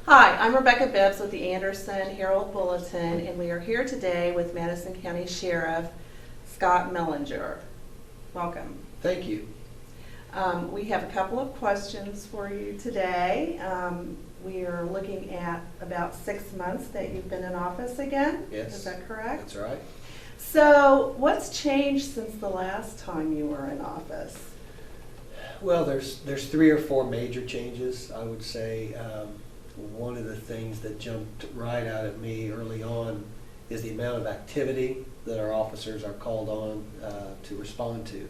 Hi, I'm Rebecca Bibbs with the Anderson Herald Bulletin, and we are here today with Madison County Sheriff Scott Mellinger. Welcome. Thank you. We have a couple of questions for you today. We are looking at about 6 months that you've been in office again. Yes. Is that correct? That's right. So, what's changed since the last time you were in office? Well, there's 3 or 4 major changes, I would say. One of the things that jumped right out at me early on is the amount of activity that our officers are called on to respond to.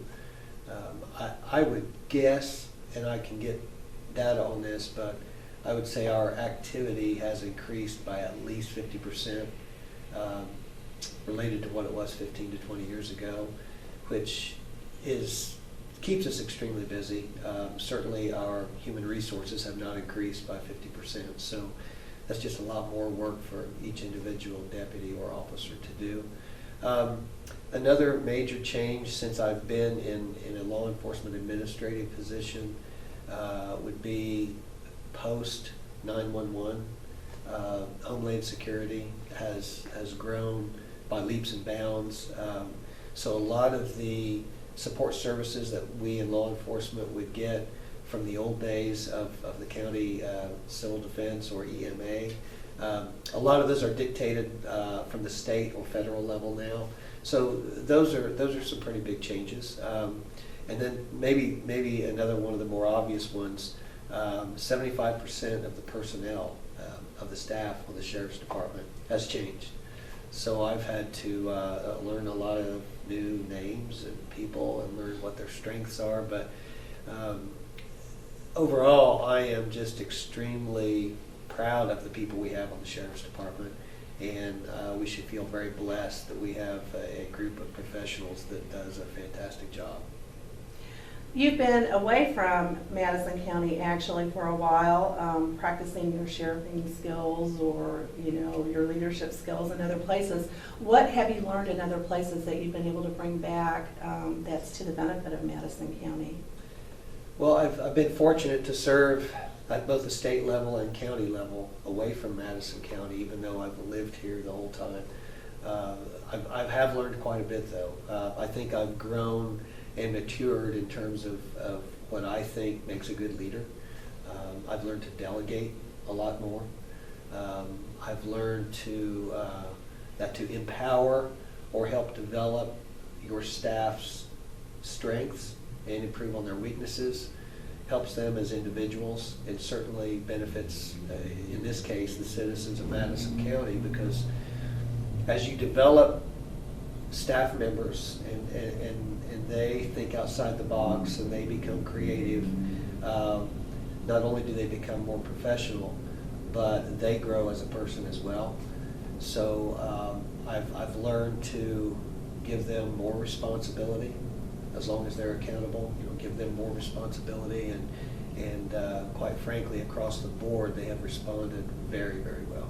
I would guess, and I can get data on this, but I would say our activity has increased by at least 50% related to what it was 15 to 20 years ago, which keeps us extremely busy. Certainly our human resources have not increased by 50%, so that's just a lot more work for each individual deputy or officer to do. Another major change since I've been in a law enforcement administrative position would be post 911. Homeland Security has grown by leaps and bounds. So a lot of the support services that we in law enforcement would get from the old days of the county civil defense or EMA, a lot of those are dictated from the state or federal level now. So those are some pretty big changes. And then maybe another one of the more obvious ones, 75% of the personnel of the staff on the Sheriff's Department has changed. So I've had to learn a lot of new names and people and learn what their strengths are. But overall, I am just extremely proud of the people we have on the Sheriff's Department. And we should feel very blessed that we have a group of professionals that does a fantastic job. You've been away from Madison County actually for a while, practicing your sheriffing skills or your leadership skills in other places. What have you learned in other places that you've been able to bring back that's to the benefit of Madison County? Well, I've been fortunate to serve at both the state level and county level away from Madison County, even though I've lived here the whole time. I have learned quite a bit though. I think I've grown and matured in terms of what I think makes a good leader. I've learned to delegate a lot more. I've learned to empower or help develop your staff's strengths and improve on their weaknesses, helps them as individuals, and certainly benefits, in this case, the citizens of Madison County, because as you develop staff members and they think outside the box and they become creative, not only do they become more professional, but they grow as a person as well. So I've learned to give them more responsibility as long as they're accountable. Give them more responsibility, and quite frankly, across the board, they have responded very, very well.